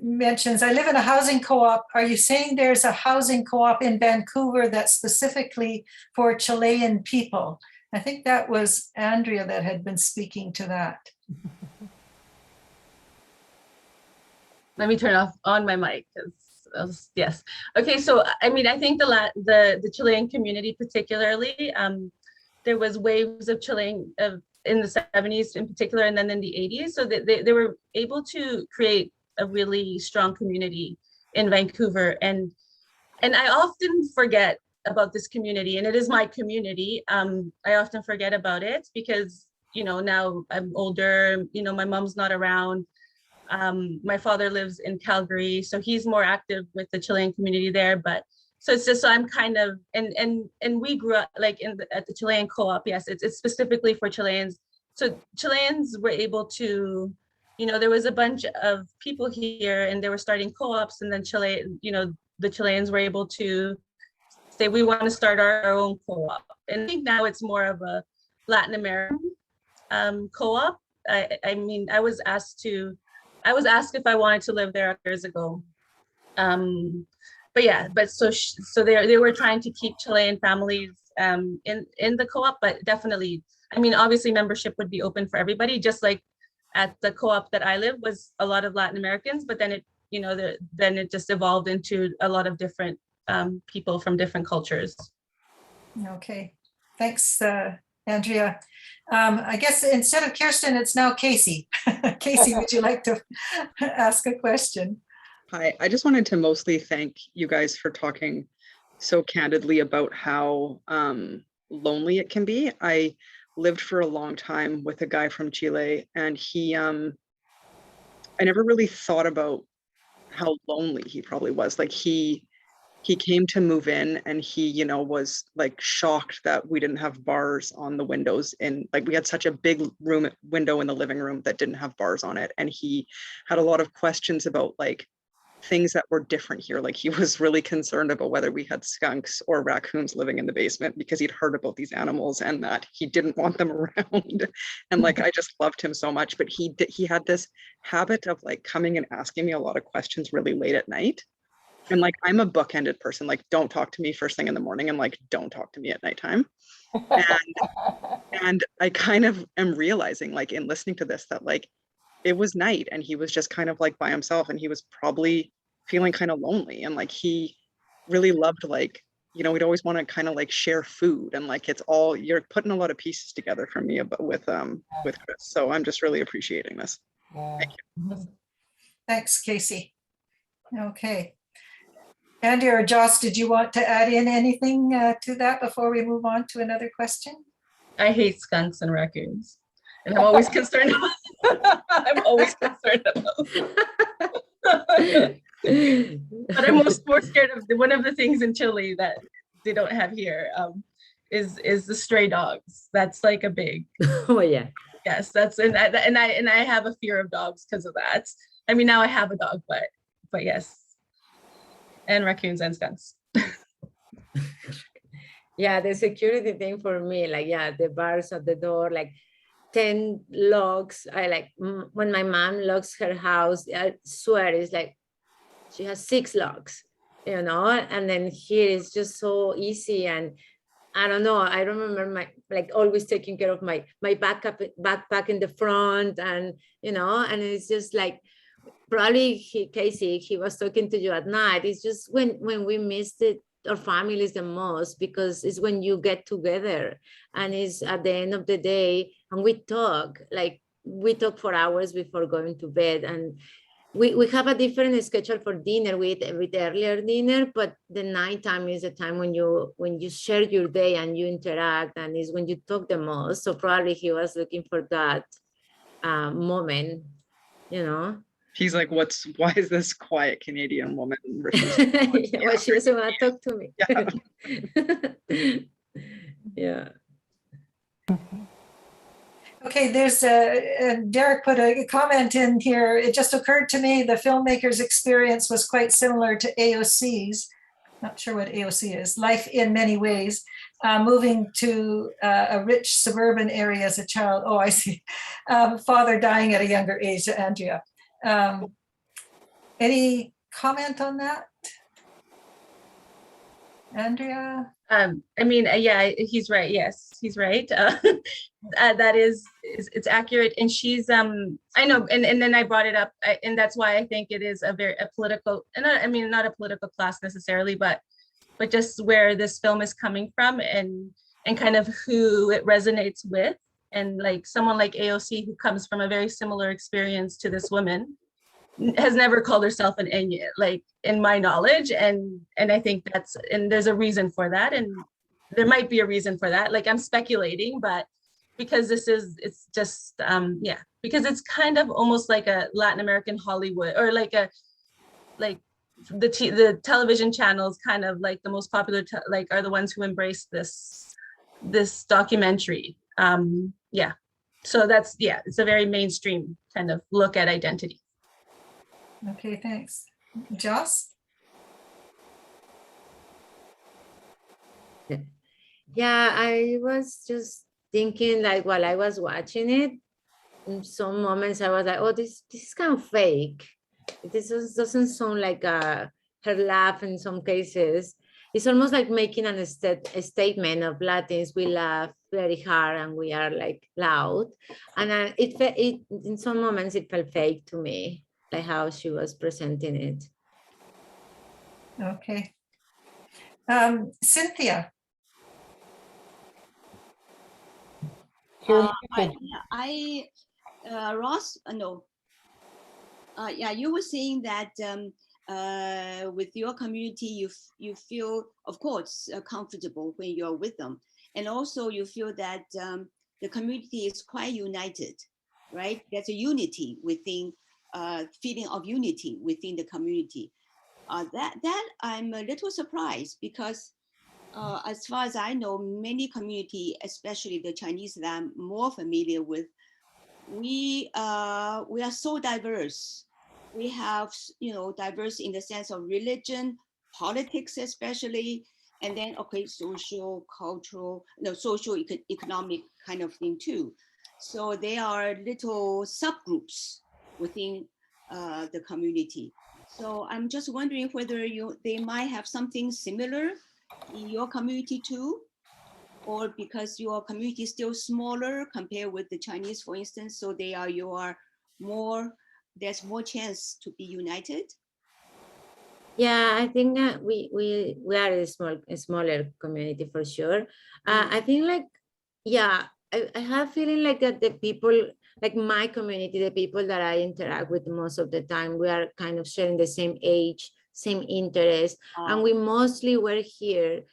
mentions, I live in a housing co-op. Are you saying there's a housing co-op in Vancouver that's specifically for Chilean people? I think that was Andrea that had been speaking to that. Let me turn on my mic. Yes. Okay. So, I mean, I think the Chilean community particularly, there was waves of Chilean in the 70s in particular, and then in the 80s. So they were able to create a really strong community in Vancouver. And I often forget about this community, and it is my community. I often forget about it because, you know, now I'm older, you know, my mom's not around. My father lives in Calgary, so he's more active with the Chilean community there. But so it's just, so I'm kind of, and we grew up like at the Chilean co-op. Yes, it's specifically for Chileans. So Chileans were able to, you know, there was a bunch of people here and they were starting co-ops, and then Chile, you know, the Chileans were able to say, we want to start our own co-op. And I think now it's more of a Latin American co-op. I mean, I was asked if I wanted to live there years ago. But yeah, but so they were trying to keep Chilean families in the co-op, but definitely, I mean, obviously membership would be open for everybody, just like at the co-op that I live was a lot of Latin Americans, but then it, you know, then it just evolved into a lot of different people from different cultures. Okay, thanks, Andrea. I guess instead of Kirsten, it's now Casey. Casey, would you like to ask a question? Hi, I just wanted to mostly thank you guys for talking so candidly about how lonely it can be. I lived for a long time with a guy from Chile, and he, I never really thought about how lonely he probably was. Like he came to move in, and he, you know, was like shocked that we didn't have bars on the windows, and like we had such a big window in the living room that didn't have bars on it. And he had a lot of questions about like things that were different here. Like he was really concerned about whether we had skunks or raccoons living in the basement because he'd heard about these animals and that he didn't want them around. And like, I just loved him so much, but he had this habit of like coming and asking me a lot of questions really late at night. And like, I'm a bookended person, like don't talk to me first thing in the morning and like, don't talk to me at nighttime. And I kind of am realizing like in listening to this, that like, it was night and he was just kind of like by himself, and he was probably feeling kind of lonely. And like, he really loved, like, you know, we'd always want to kind of like share food, and like, it's all, you're putting a lot of pieces together for me with Chris. So I'm just really appreciating this. Thank you. Thanks, Casey. Okay. Andrea or Joss, did you want to add in anything to that before we move on to another question? I hate skunks and raccoons, and I'm always concerned about I'm always concerned about but I'm more scared of one of the things in Chile that they don't have here is the stray dogs. That's like a big Oh yeah. yes, that's and I have a fear of dogs because of that. I mean, now I have a dog, but yes. And raccoons and skunks. Yeah, the security thing for me, like, yeah, the bars at the door, like 10 locks. I like, when my mom locks her house, I swear it's like, she has 6 locks, you know, and then here it's just so easy. And I don't know, I remember my, like always taking care of my backpack in the front, and, you know, and it's just like, probably Casey, he was talking to you at night. It's just when we missed it, our families the most, because it's when you get together and it's at the end of the day and we talk for hours before going to bed. And we have a different schedule for dinner with earlier dinner, but the nighttime is the time when you share your day and you interact, and is when you talk the most. So probably he was looking for that moment, you know. He's like, why is this quiet Canadian woman? Yeah, well, she doesn't want to talk to me. Yeah. Yeah. Okay, there's Derek put a comment in here. It just occurred to me the filmmaker's experience was quite similar to AOC's. not sure what AOC is, life in many ways, moving to a rich suburban area as a child. Oh, I see. Father dying at a younger age, Andrea. Any comment on that? Andrea? I mean, yeah, he's right. Yes, he's right. That is, it's accurate. And she's, I know, and then I brought it up, and that's why I think it is a political, and I mean, not a political class necessarily, but just where this film is coming from, and kind of who it resonates with. And like someone like AOC, who comes from a very similar experience to this woman, has never called herself an Enya, like in my knowledge. And I think and there's a reason for that. And there might be a reason for that. Like I'm speculating, but because it's just, yeah, because it's kind of almost like a Latin American Hollywood, or like the television channels kind of like the most popular, like are the ones who embrace this documentary. Yeah. So that's, yeah, it's a very mainstream kind of look at identity. Okay, thanks. Joss? Yeah, I was just thinking, like, while I was watching it, in some moments I was like, oh, this is kind of fake. This doesn't sound like her laugh in some cases. It's almost like making a statement of Latins. We laugh very hard and we are like loud. And it in some moments it felt fake to me, like how she was presenting it. Okay. Cynthia? Ross, no. Yeah, you were saying that with your community, you feel, of course, comfortable when you're with them. And also you feel that the community is quite united, right? There's a unity within, feeling of unity within the community. That I'm a little surprised, because as far as I know, many community, especially the Chinese that I'm more familiar with, we are so diverse. We have, diverse in the sense of religion, politics especially, and then, okay, social, cultural, social, economic kind of thing too. So there are little subgroups within the community. So I'm just wondering whether they might have something similar in your community too, or because your community is still smaller compared with the Chinese, for instance, so there's more chance to be united? Yeah, I think that we are a smaller community for sure. I think like, yeah, I have feeling like that the people, like my community, the people that I interact with most of the time, we are kind of sharing the same age, same interest, and we mostly were here.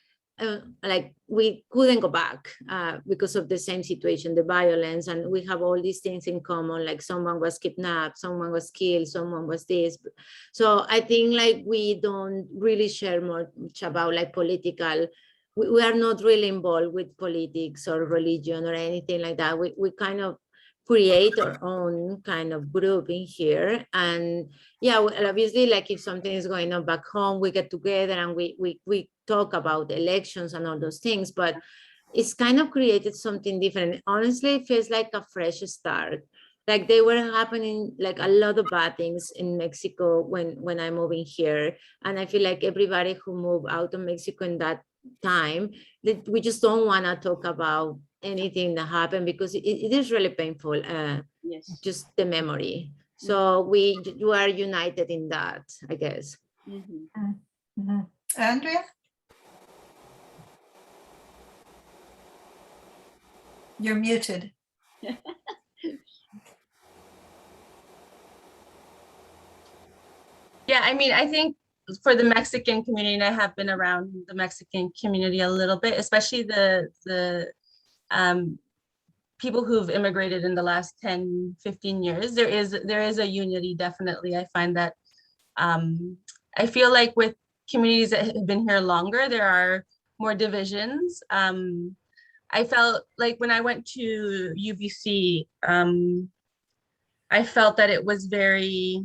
Like we couldn't go back because of the same situation, the violence, and we have all these things in common, like someone was kidnapped, someone was killed, someone was this. So I think like we don't really share much about like political, we are not really involved with politics or religion or anything like that. We kind of create our own kind of group in here. And yeah, obviously, like if something is going on back home, we get together and we talk about elections and all those things, but it's kind of created something different. Honestly, it feels like a fresh start. Like they were happening like a lot of bad things in Mexico when I'm moving here. And I feel like everybody who moved out of Mexico in that time, that we just don't want to talk about anything that happened, because it is really painful, Yes. just the memory. So we are united in that, I guess. Andrea? You're muted. Yeah, I mean, I think for the Mexican community, and I have been around the Mexican community a little bit, especially the people who've immigrated in the last 10, 15 years, there is a unity, definitely. I find that I feel like with communities that have been here longer, there are more divisions. I felt like when I went to UBC, I felt that it was very,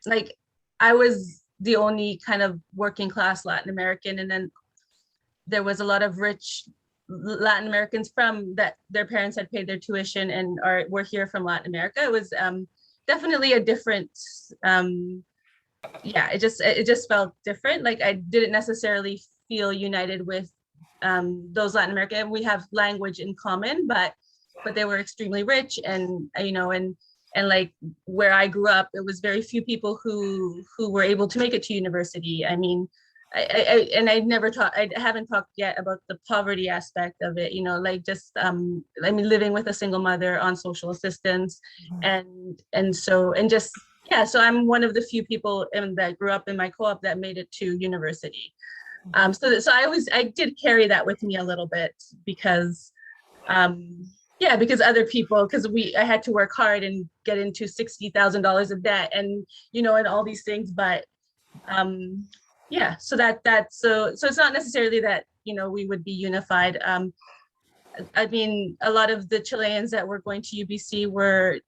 like, I was the only kind of working class Latin American. And then there was a lot of rich Latin Americans from that their parents had paid their tuition and were here from Latin America. It was definitely a different, yeah, it just felt different. Like I didn't necessarily feel united with those Latin American. We have language in common, but they were extremely rich, and and like where I grew up, it was very few people who were able to make it to university. I mean, I haven't talked yet about the poverty aspect of it, like just I mean, living with a single mother on social assistance, and so I'm one of the few people that grew up in my co-op that made it to university. So I did carry that with me a little bit because because other people, because I had to work hard and get into $60,000 of debt and and all these things, but so it's not necessarily that we would be unified. I mean, a lot of the Chileans that were going to UBC were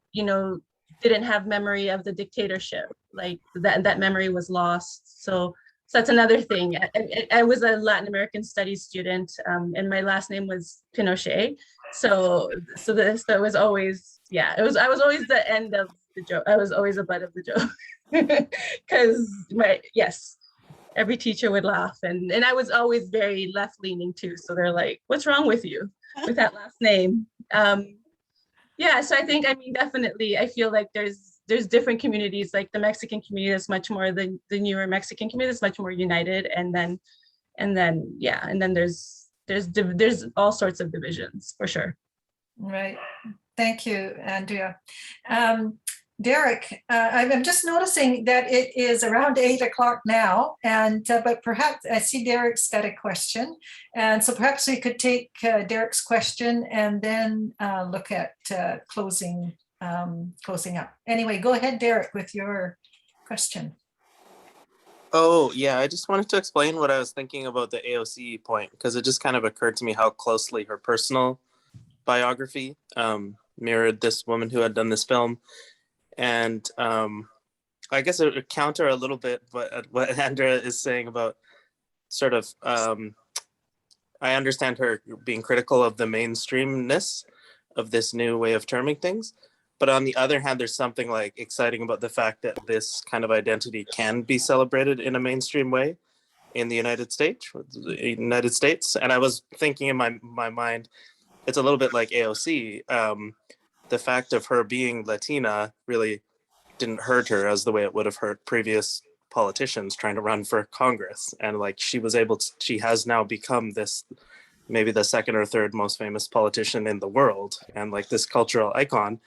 didn't have memory of the dictatorship, like that memory was lost. So that's another thing. I was a Latin American studies student, and my last name was Pinochet. So that was always, I was always the end of the joke. I was always a butt of the joke because every teacher would laugh, and I was always very left leaning too. So they're like, "What's wrong with you with that last name?" So I think, definitely, I feel like there's different communities, like the Mexican community is much more the newer Mexican community is much more united, and then there's all sorts of divisions for sure. Right. Thank you, Andrea. Derek, I'm just noticing that it is around 8 o'clock now, and but perhaps I see Derek's got a question, and so perhaps we could take Derek's question and then look at closing up. Anyway, go ahead, Derek, with your question. Oh, yeah, I just wanted to explain what I was thinking about the AOC point, because it just kind of occurred to me how closely her personal biography mirrored this woman who had done this film. And I guess it would counter a little bit what Andrea is saying about sort of, I understand her being critical of the mainstreamness of this new way of terming things. But on the other hand, there's something like exciting about the fact that this kind of identity can be celebrated in a mainstream way in the United States. And I was thinking in my mind, it's a little bit like AOC. The fact of her being Latina really didn't hurt her as the way it would have hurt previous politicians trying to run for Congress. And like she has now become this, maybe the second or third most famous politician in the world, and like this cultural icon.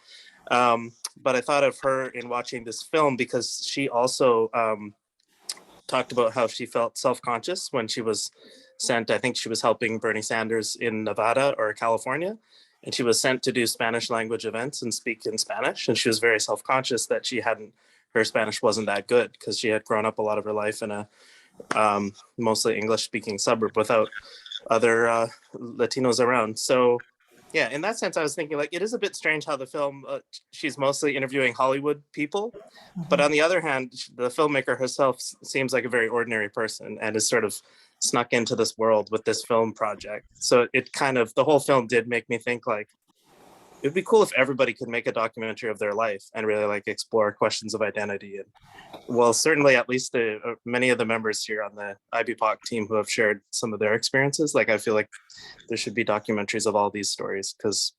But I thought of her in watching this film because she also talked about how she felt self-conscious when she was sent. I think she was helping Bernie Sanders in Nevada or California, and she was sent to do Spanish language events and speak in Spanish. And she was very self-conscious that her Spanish wasn't that good because she had grown up a lot of her life in a mostly English-speaking suburb without other Latinos around. So yeah, in that sense, I was thinking like, it is a bit strange how the film, she's mostly interviewing Hollywood people, but on the other hand, the filmmaker herself seems like a very ordinary person and is sort of snuck into this world with this film project. So it kind of, the whole film did make me think like, it'd be cool if everybody could make a documentary of their life and really like explore questions of identity. And well, certainly at least many of the members here on the IBPOC team who have shared some of their experiences, like I feel like there should be documentaries of all these stories because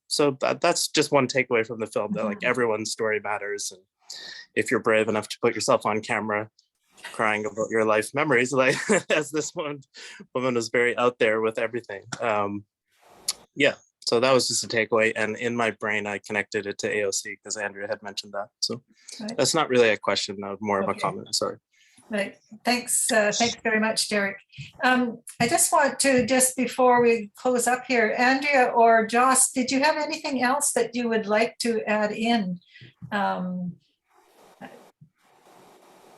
so that's just one takeaway from the film, that like everyone's story matters. And if you're brave enough to put yourself on camera crying about your life memories, like as this woman was very out there with everything. So that was just a takeaway, and in my brain I connected it to AOC because Andrea had mentioned that. So that's not really a question, more of a comment. Sorry. Right. Thanks. Thanks very much, Derek. I just want to, just before we close up here, Andrea or Joss, did you have anything else that you would like to add in?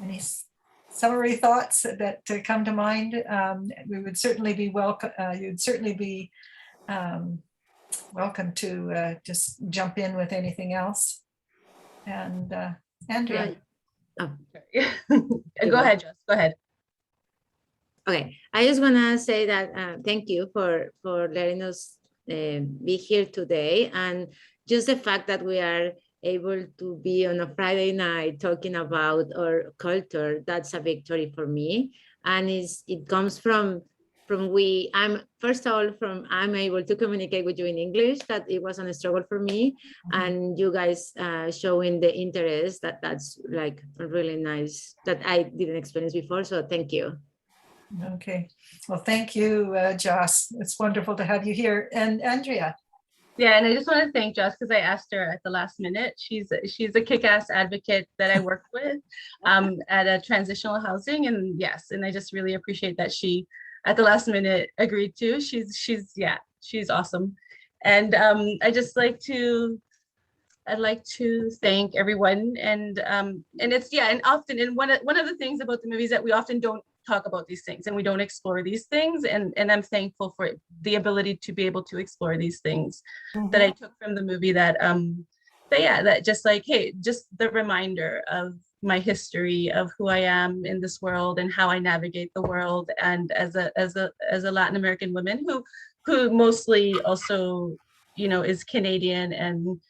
Any summary thoughts that come to mind? We would certainly be welcome. You'd certainly be welcome to just jump in with anything else. And Andrea. Oh. Go ahead, Jess, go ahead. Okay, I just want to say that thank you for letting us be here today, and just the fact that we are able to be on a Friday night talking about our culture, that's a victory for me. And it comes from I'm first of all I'm able to communicate with you in English, that it wasn't a struggle for me, and you guys showing the interest, that's like really nice, that I didn't experience before. So thank you. Okay, well, thank you, Joss. It's wonderful to have you here. And Andrea. Yeah, and I just want to thank Joss because I asked her at the last minute. She's a kick-ass advocate that I work with at a transitional housing, and yes, and I just really appreciate that she at the last minute agreed to. She's awesome, and I'd like to thank everyone, and it's and often, and one of the things about the movie is that we often don't talk about these things and we don't explore these things, and I'm thankful for the ability to be able to explore these things that I took from the movie, that just like, hey, just the reminder of my history, of who I am in this world and how I navigate the world, and as a Latin American woman who mostly also, is Canadian, and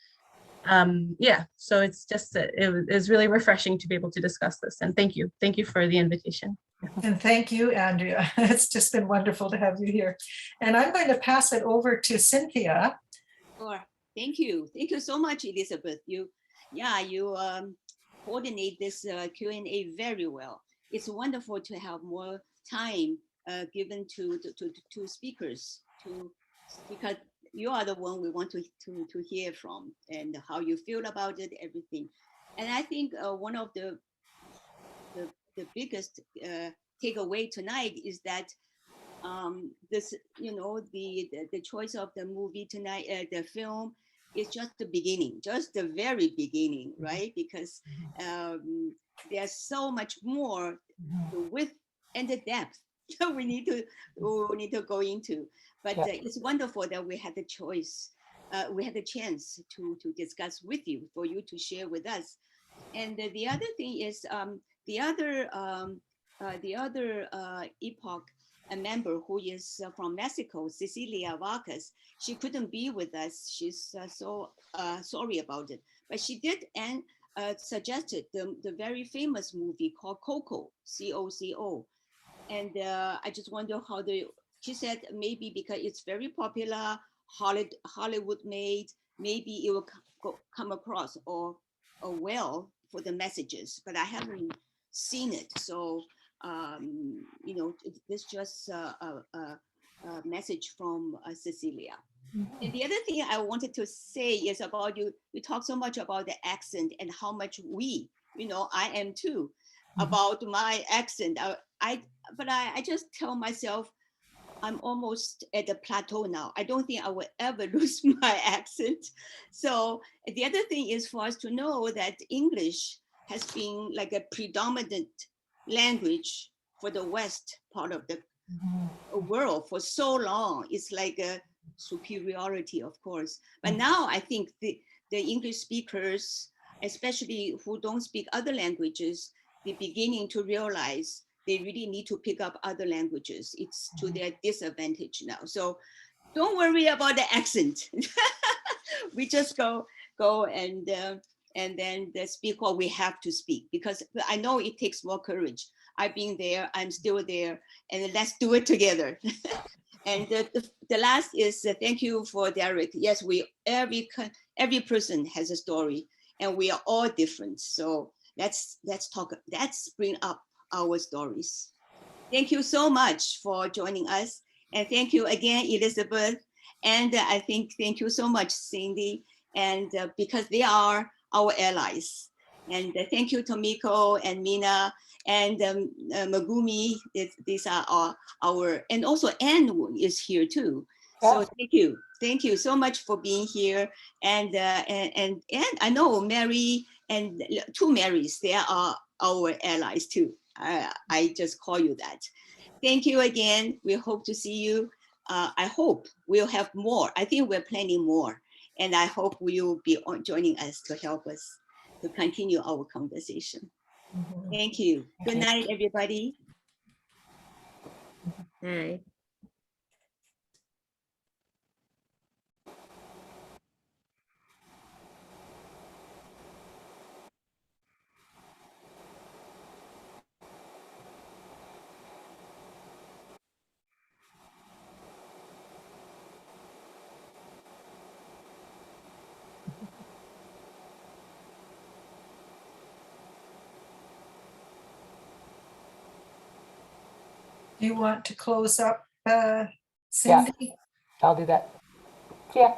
so it's just it was really refreshing to be able to discuss this, and thank you for the invitation. And thank you, Andrea. It's just been wonderful to have you here. And I'm going to pass it over to Cynthia. Sure. Thank you so much, Elizabeth. You coordinate this Q&A very well. It's wonderful to have more time given to speakers, because you are the one we want to hear from, and how you feel about it, everything. And I think one of the biggest takeaway tonight is that this, the choice of the movie tonight, the film, is just the beginning, just the very beginning, right? Because there's so much more, the width and the depth we need to go into. But it's wonderful that we had the choice, we had the chance to discuss with you, for you to share with us. And the other thing is, the other IBPOC member, who is from Mexico, Cecilia Vargas, she couldn't be with us. She's so sorry about it. But she did and suggested the very famous movie called Coco, C-O-C-O. And I just wonder how she said maybe because it's very popular, Hollywood made, maybe it will come across or well for the messages, but I haven't seen it. So, this just a message from Cecilia. And the other thing I wanted to say is about you talk so much about the accent and how much I am too, about my accent. But I just tell myself, I'm almost at the plateau now. I don't think I will ever lose my accent. So the other thing is for us to know that English has been like a predominant language for the West part of the world for so long. It's like a superiority, of course. But now I think the English speakers, especially who don't speak other languages, they're beginning to realize they really need to pick up other languages. It's to their disadvantage now. So don't worry about the accent. We just go and then speak what we have to speak, because I know it takes more courage. I've been there, I'm still there, and let's do it together. And the last is thank you for Derek. Yes, every person has a story, and we are all different. So let's bring up our stories. Thank you so much for joining us. And thank you again, Elizabeth. And I think thank you so much, Cindy, and because they are our allies. And thank you, Tomiko and Meena and Megumi. These are our, and also Anne is here too. So thank you so much for being here. And I know Mary and two Marys, they are our allies too. I just call you that. Thank you again. We hope to see you. I hope we'll have more. I think we're planning more. And I hope you'll be joining us to help us to continue our conversation. Thank you. Good night, everybody. Right. Do you want to close up, Cindy? I'll do that. Yeah.